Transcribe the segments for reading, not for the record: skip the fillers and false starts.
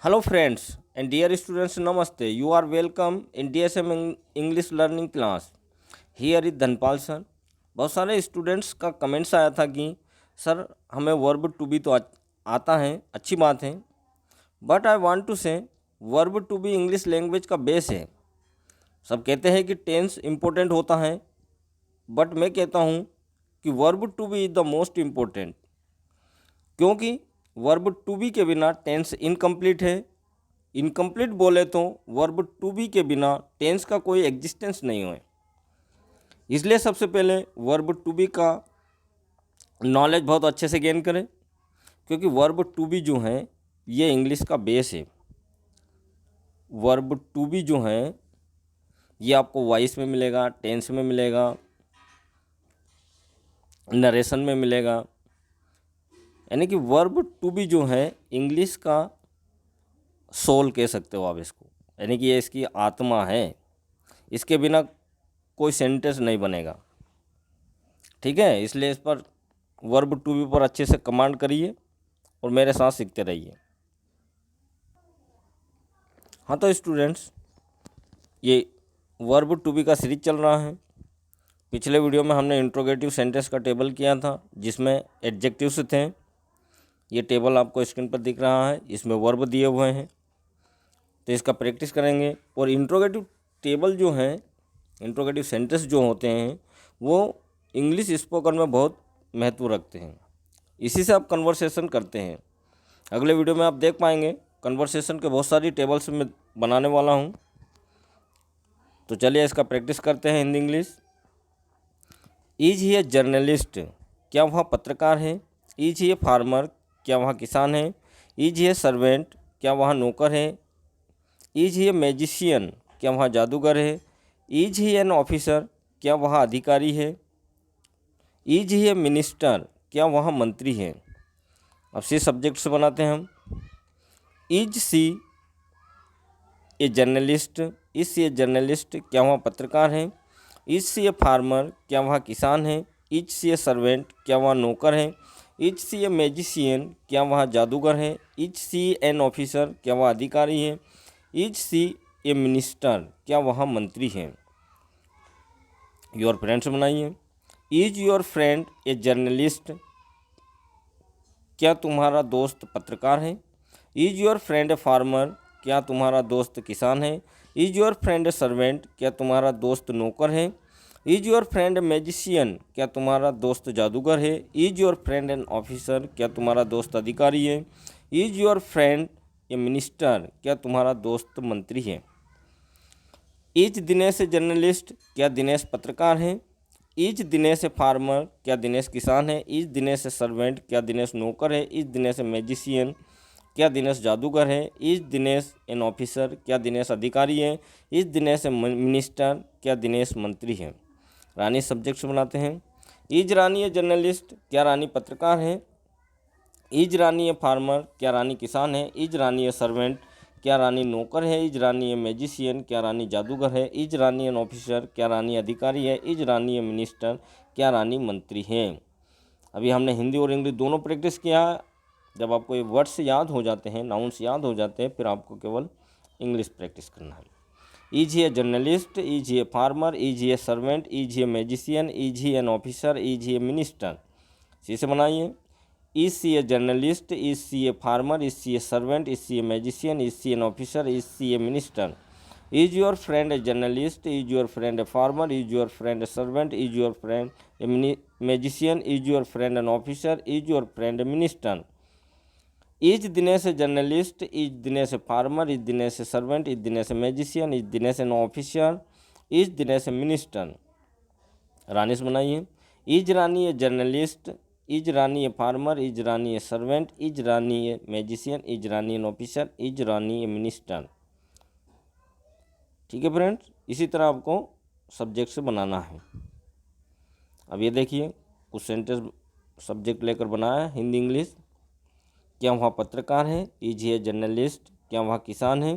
Hello friends and dear students, Namaste. You are welcome in DSM English learning class. Here is Dhanpal sir. बहुत सारे students का comments आया था कि sir हमें वर्ब टू बी तो आता है, अच्छी बात है, but I want to say verb to be English language का बेस है। सब कहते हैं कि टेंस इम्पोर्टेंट होता है, बट मैं कहता हूँ कि verb to be is the most important, क्योंकि वर्ब टू बी के बिना टेंस इनकम्प्लीट है। इनकम्प्लीट बोले तो वर्ब टू बी के बिना टेंस का कोई एग्जिस्टेंस नहीं है। इसलिए सबसे पहले वर्ब टू बी का नॉलेज बहुत अच्छे से गेन करें, क्योंकि वर्ब टू बी जो है ये इंग्लिश का बेस है। वर्ब टू बी जो है ये आपको वॉइस में मिलेगा, टेंस में मिलेगा, नरेशन में मिलेगा। यानी कि वर्ब टू बी जो है इंग्लिश का सोल कह सकते हो आप इसको, यानी कि ये इसकी आत्मा है। इसके बिना कोई सेंटेंस नहीं बनेगा। ठीक है, इसलिए इस पर वर्ब टू बी पर अच्छे से कमांड करिए और मेरे साथ सीखते रहिए। हाँ तो स्टूडेंट्स, ये वर्ब टू बी का सीरीज चल रहा है। पिछले वीडियो में हमने इंट्रोगेटिव सेंटेंस का टेबल किया था, जिसमें एडजेक्टिव्स थे। ये टेबल आपको स्क्रीन पर दिख रहा है, इसमें वर्ब दिए हुए हैं, तो इसका प्रैक्टिस करेंगे। और इंट्रोगेटिव टेबल जो है, इंट्रोगेटिव सेंटेंस जो होते हैं वो इंग्लिश स्पोकन में बहुत महत्व रखते हैं। इसी से आप कन्वर्सेशन करते हैं। अगले वीडियो में आप देख पाएंगे कन्वर्सेशन के बहुत सारी टेबल्स में बनाने वाला हूँ। तो चलिए इसका प्रैक्टिस करते हैं Hindi English. Is he a journalist, क्या वह पत्रकार है? इज ही ए फार्मर, क्या वह किसान है? इज ही ए सर्वेंट, क्या वह नौकर है? इज ही ए मैजिशियन, क्या वह जादूगर है? इज ही एन ऑफिसर, क्या वह अधिकारी है? इज ही ए मिनिस्टर, क्या वह मंत्री है? अब सी सब्जेक्ट से बनाते हैं हम। Is she a journalist, is she a journalist, क्या वह पत्रकार है? इज सी ए फार्मर, क्या वह किसान है? इज सी ए सर्वेंट, क्या वह नौकर है? इज सी ए मैजिशियन, क्या वह जादूगर है? इज सी एन ऑफिसर, क्या वह अधिकारी है? इज सी ए मिनिस्टर, क्या वह मंत्री है? योर फ्रेंड्स बनाइए। Is your friend a journalist, क्या तुम्हारा दोस्त पत्रकार है? Is your friend a farmer, क्या तुम्हारा दोस्त किसान है? Is your friend a servant, क्या तुम्हारा दोस्त नौकर है? Is your friend a magician, क्या तुम्हारा दोस्त जादूगर है? Is your friend an officer, क्या तुम्हारा दोस्त अधिकारी है? Is your friend a minister, क्या तुम्हारा दोस्त मंत्री है? इज दिनेश ए जर्नलिस्ट, क्या दिनेश पत्रकार है? इज दिनेश ए फार्मर, क्या दिनेश किसान है? इज दिनेश ए सर्वेंट, क्या दिनेश नौकर है? इज दिनेश ए मैजिशियन, क्या दिनेश जादूगर है? इज दिनेश एन ऑफिसर, क्या दिनेश अधिकारी है? इज दिनेश ए मिनिस्टर, क्या दिनेश मंत्री है? रानी सब्जेक्ट्स बनाते हैं। इज रानी ए जर्नलिस्ट, क्या रानी पत्रकार है? इज रानी ए फार्मर, क्या रानी किसान है? इज रानी ए सर्वेंट, क्या रानी नौकर है? इज रानी ए मैजिशियन, क्या रानी जादूगर है? इज रानी एन ऑफिसर, क्या रानी अधिकारी है? इज रानी ए मिनिस्टर, क्या रानी मंत्री है? अभी हमने हिंदी और इंग्लिश दोनों प्रैक्टिस किया। जब आपको ये वर्ड्स याद हो जाते हैं, नाउन्स याद हो जाते हैं, फिर आपको केवल इंग्लिश प्रैक्टिस करना है। Is he a journalist, is he a farmer, is he a servant, is he a magician, is he an officer, is he a minister. इसी से बनाइए। Is she a journalist, is she a farmer, is she a servant, is she a magician, is she an officer, is she a minister. Is your friend a journalist, is your friend a farmer, is your friend a servant, is your friend a magician, is your friend an officer, is your friend a minister. Is Dinesh a journalist, is Dinesh a farmer, is Dinesh a servant, is Dinesh a magician, is Dinesh an officer, is Dinesh a minister. Rani से बनाइए। Is Rani a journalist, is Rani a farmer, is Rani a servant, is Rani a magician, is Rani an officer, is Rani a minister. ठीक है friends, इसी तरह आपको subject से बनाना है। अब ये देखिए, कुछ सेंटेंस सब्जेक्ट लेकर बनाया है हिंदी इंग्लिश। क्या वह पत्रकार है? इज ही ए जर्नलिस्ट, क्या वह किसान है?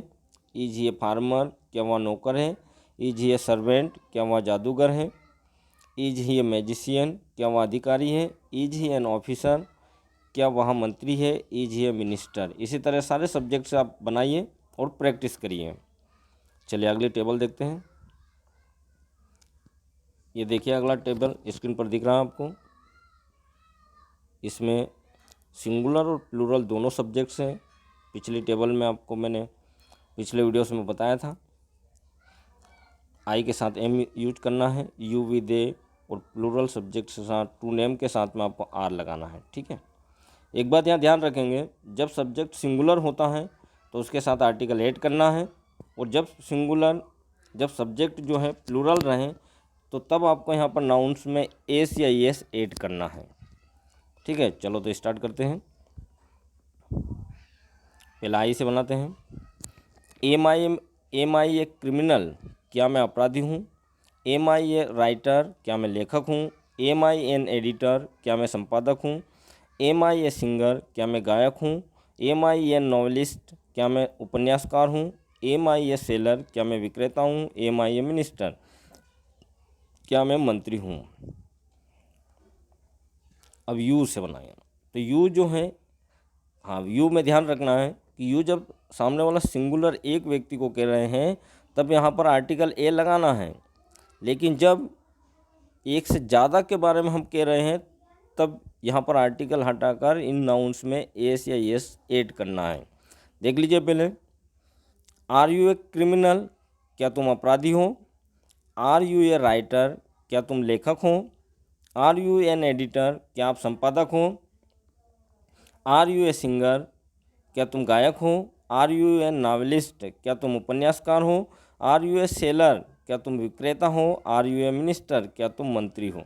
इज ही ए फार्मर, क्या वह नौकर है? इज ही ए सर्वेंट, क्या वह जादूगर है? इज ही ए मैजिशियन, क्या वह अधिकारी है? इज ही एन ऑफिसर, क्या वह मंत्री है, इज ही ए मिनिस्टर। इसी तरह सारे सब्जेक्ट से आप बनाइए और प्रैक्टिस करिए। चलिए अगली टेबल देखते हैं। ये देखिए अगला टेबल स्क्रीन पर दिख रहा है आपको। इसमें सिंगुलर और प्लूरल दोनों सब्जेक्ट्स हैं। पिछली टेबल में आपको मैंने पिछले वीडियोस में बताया था। आई के साथ एम यूज करना है, यू वी दे, और प्लूरल सब्जेक्ट के साथ टू नेम के साथ में आपको आर लगाना है। ठीक है, एक बात यहाँ ध्यान रखेंगे, जब सब्जेक्ट सिंगुलर होता है तो उसके साथ आर्टिकल ऐड करना है, और जब सब्जेक्ट जो है प्लूरल रहें तो तब आपको यहाँ पर नाउन्स में एस या एस ऐड करना है। ठीक है, चलो तो स्टार्ट करते हैं। पहला आई से बनाते हैं। एम आई ए क्रिमिनल, क्या मैं अपराधी हूँ। एम आई ए राइटर, क्या मैं लेखक हूँ। एम आई एन एडिटर, क्या मैं संपादक हूँ। एम आई ए सिंगर, क्या मैं गायक हूँ। एम आई एन नॉवेलिस्ट, क्या मैं उपन्यासकार हूँ। एम आई ए सेलर, क्या मैं विक्रेता हूँ। एम आई ए मिनिस्टर, क्या मैं मंत्री हूँ। अब यू से बनाएं, तो यू जो है, हाँ यू में ध्यान रखना है कि यू जब सामने वाला सिंगुलर एक व्यक्ति को कह रहे हैं तब यहाँ पर आर्टिकल ए लगाना है, लेकिन जब एक से ज़्यादा के बारे में हम कह रहे हैं तब यहाँ पर आर्टिकल हटाकर इन नाउन्स में एस या एस ऐड करना है। देख लीजिए पहले, आर यू ए क्रिमिनल, क्या तुम अपराधी हो। आर यू ए राइटर, क्या तुम लेखक हो। आर यू एन एडिटर, क्या आप संपादक हो। आर यू ए सिंगर, क्या तुम गायक हो। आर यू एन नावलिस्ट, क्या तुम उपन्यासकार हो। आर यू ए सेलर, क्या तुम विक्रेता हो। आर यू ए मिनिस्टर, क्या तुम मंत्री हो।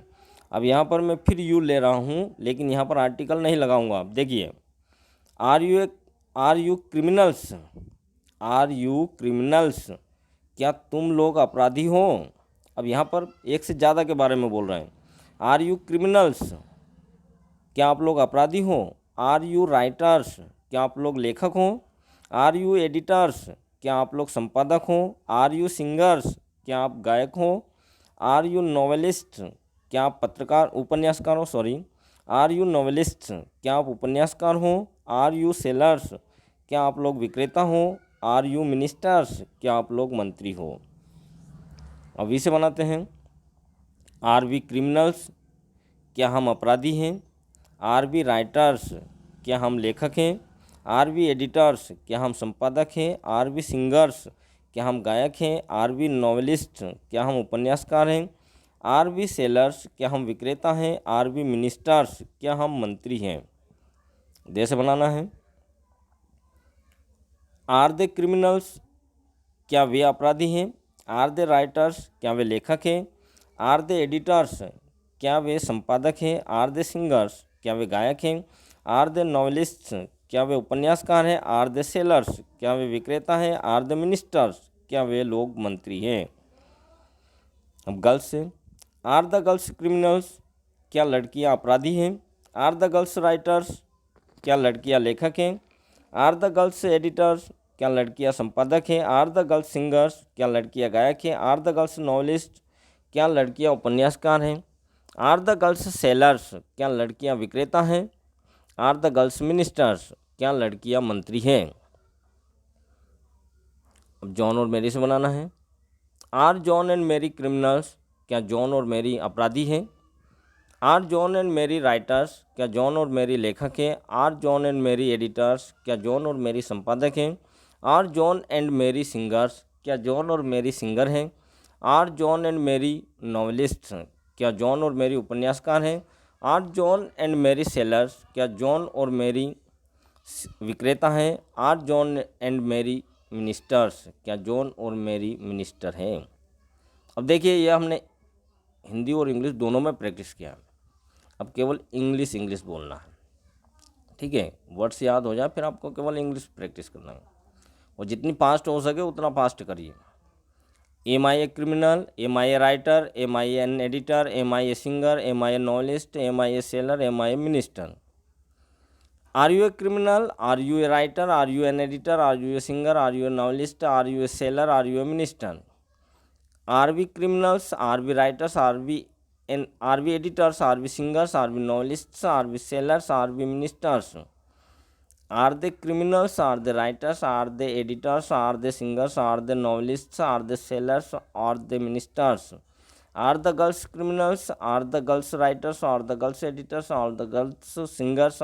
अब यहाँ पर मैं फिर यू ले रहा हूँ, लेकिन यहाँ पर आर्टिकल नहीं लगाऊंगा। आप देखिए, are you criminals, are you criminals, क्या तुम लोग अपराधी हो। अब यहाँ पर एक से ज़्यादा के बारे में बोल रहे हैं। आर यू क्रिमिनल्स, क्या आप लोग अपराधी हो। आर यू राइटर्स, क्या आप लोग लेखक हो। आर यू एडिटर्स, क्या आप लोग संपादक हो। आर यू सिंगर्स, क्या आप गायक हो। आर यू नॉवेलिस्ट, क्या आप उपन्यासकार हो। आर यू नॉवेलिस्ट, क्या आप उपन्यासकार हो। आर यू सेलर्स, क्या आप लोग विक्रेता हो। आर यू मिनिस्टर्स, क्या आप लोग मंत्री हो। अब इसे बनाते हैं। आर वी क्रिमिनल्स, क्या हम अपराधी हैं। आर वी राइटर्स, क्या हम लेखक हैं। आर वी एडिटर्स, क्या हम संपादक हैं। आर वी सिंगर्स, क्या हम गायक हैं। आर वी नॉवेलिस्ट, क्या हम उपन्यासकार हैं। आर वी सेलर्स, क्या हम विक्रेता हैं। आर वी मिनिस्टर्स, क्या हम मंत्री हैं। दे से बनाना है। आर दे क्रिमिनल्स, क्या वे अपराधी हैं। आर दे राइटर्स, क्या वे लेखक हैं। आर दे एडिटर्स, क्या वे संपादक हैं। आर दे सिंगर्स, क्या वे गायक हैं। आर दे नॉवेलिस्ट्स, क्या वे उपन्यासकार हैं। आर दे सेलर्स, क्या वे विक्रेता हैं। आर दे मिनिस्टर्स, क्या वे लोग मंत्री हैं। अब गर्ल्स से, आर द गर्ल्स क्रिमिनल्स, क्या लड़कियां अपराधी हैं। आर द गर्ल्स राइटर्स, क्या लड़कियां लेखक हैं। आर द गर्ल्स एडिटर्स, क्या लड़कियां संपादक हैं। आर द गर्ल्स सिंगर्स, क्या लड़कियां गायक हैं। आर द गर्ल्स नॉवेलिस्ट, क्या लड़कियां उपन्यासकार हैं। आर द गर्ल्स सेलर्स, क्या लड़कियां विक्रेता हैं। आर द गर्ल्स मिनिस्टर्स, क्या लड़कियां मंत्री हैं। अब जॉन और मैरी से बनाना है। Are John and Mary criminals, क्या जॉन और मैरी अपराधी हैं। Are John and Mary writers, क्या जॉन और मैरी लेखक हैं। Are John and Mary editors, क्या जॉन और मैरी संपादक हैं। Are John and Mary singers, क्या जॉन और मैरी सिंगर हैं। Are John and Mary novelists, क्या जॉन और मैरी उपन्यासकार हैं। Are John and Mary sellers, क्या जॉन और मैरी विक्रेता हैं। Are John and Mary ministers, क्या जॉन और मैरी मिनिस्टर हैं। अब देखिए, यह हमने हिंदी और इंग्लिश दोनों में प्रैक्टिस किया। अब केवल इंग्लिश बोलना है। ठीक है, वर्ड्स याद हो जाए फिर आपको केवल इंग्लिश प्रैक्टिस करना है, और जितनी फास्ट हो सके उतना फास्ट करिए। Am I a criminal, am I a writer, am I an editor, am I a singer, am I a novelist, am I a seller, am I a minister. Are you a criminal, are you a writer, are you an editor, are you a singer, are you a novelist, are you a seller, are you a minister. Are we criminals, are we writers, are we and are we editors, are we singers, are we novelists, are we sailors, are we ministers? Are they criminals, are they writers, are they editors, are they singers, are they novelists, are they sailors, are they ministers? Are the girls criminals, are the girls writers, are the girls editors, are the girls singers,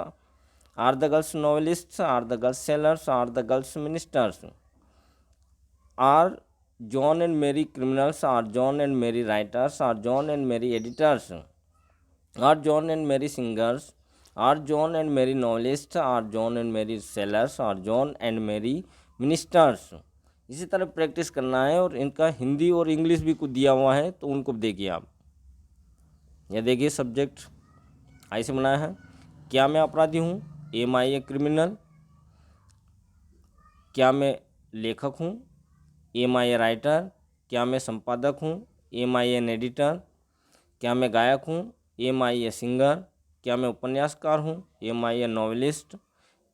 are the girls novelists, are the girls sailors, are the girls ministers? Are John and Mary criminals, are John and Mary writers, are John and Mary editors? Are John and Mary singers? Are John and Mary novelists? Are John and Mary sailors? Are John and Mary ministers? इसी तरह practice करना है। और इनका हिंदी और English भी कुछ दिया हुआ है, तो उनको देखिए आप। यह देखिए सब्जेक्ट ऐसे बनाया है, क्या मैं अपराधी हूँ, एम आई ए क्रिमिनल? क्या मैं लेखक हूँ, एम आई ए राइटर? क्या मैं संपादक हूँ, एम आई एन एडिटर? क्या मैं गायक हूँ, एम आई ए सिंगर? क्या मैं उपन्यासकार हूँ, एम आई ए नॉवलिस्ट?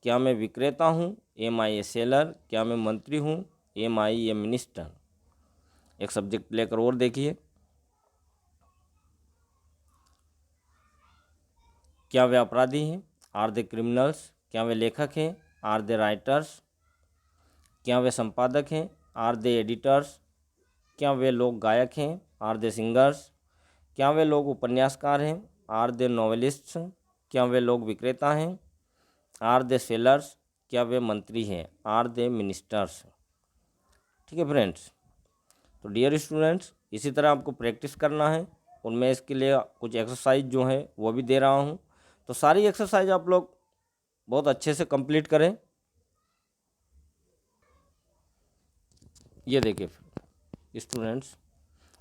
क्या मैं विक्रेता हूँ, एम आई ए सेलर? क्या मैं मंत्री हूँ, एम आई ए मिनिस्टर? एक सब्जेक्ट लेकर और देखिए, क्या वे अपराधी हैं, आर दे क्रिमिनल्स? क्या वे लेखक हैं, आर दे राइटर्स? क्या वे संपादक हैं, आर दे एडिटर्स? क्या वे लोग गायक हैं, आर दे सिंगर्स? क्या वे लोग उपन्यासकार हैं, आर दे नॉवेलिस्ट्स? क्या वे लोग विक्रेता हैं, आर दे सेलर्स? क्या वे मंत्री हैं, आर दे मिनिस्टर्स? ठीक है फ्रेंड्स। तो डियर स्टूडेंट्स, इसी तरह आपको प्रैक्टिस करना है, और मैं इसके लिए कुछ एक्सरसाइज जो है वो भी दे रहा हूँ। तो सारी एक्सरसाइज आप लोग बहुत अच्छे से कंप्लीट करें। ये देखिए स्टूडेंट्स,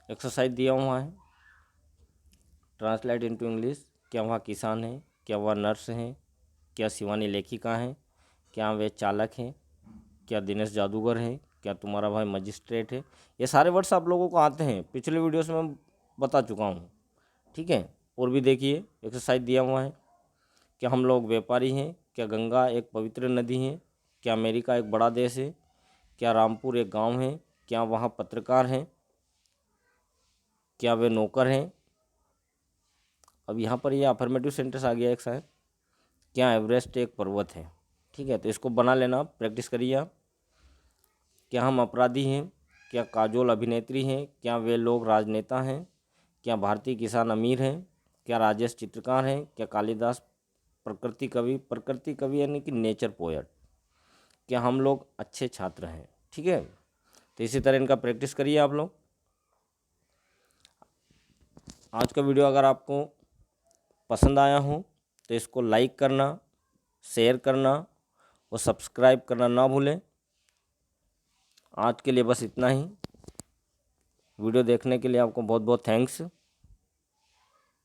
एक्सरसाइज दिया हुआ है, ट्रांसलेट इनटू इंग्लिश। क्या वह किसान है, क्या वह नर्स हैं, क्या शिवानी लेखिका हैं, क्या वे चालक हैं, क्या दिनेश जादूगर हैं, क्या तुम्हारा भाई मजिस्ट्रेट है। ये सारे वर्ड्स आप लोगों को आते हैं, पिछले वीडियोस में मैं बता चुका हूँ। ठीक है, और भी देखिए एक्सरसाइज दिया हुआ है, क्या हम लोग व्यापारी हैं, क्या गंगा एक पवित्र नदी है, क्या अमेरिका एक बड़ा देश है, क्या रामपुर एक गांव है, क्या वहाँ पत्रकार हैं, क्या वे नौकर हैं। अब यहाँ पर ये अफर्मेटिव सेंटेंस आ गया एक शायद, क्या एवरेस्ट एक पर्वत है। ठीक है, तो इसको बना लेना, प्रैक्टिस करिए आप। क्या हम अपराधी हैं, क्या काजोल अभिनेत्री हैं, क्या वे लोग राजनेता हैं, क्या भारतीय किसान अमीर हैं, क्या राजेश चित्रकार हैं, क्या कालिदास प्रकृति कवि यानी कि नेचर पोएट, क्या हम लोग अच्छे छात्र हैं। ठीक है, तो इसी तरह इनका प्रैक्टिस करिए आप लोग। आज का वीडियो अगर आपको पसंद आया हो तो इसको लाइक करना, शेयर करना और सब्सक्राइब करना ना भूलें। आज के लिए बस इतना ही। वीडियो देखने के लिए आपको बहुत बहुत थैंक्स।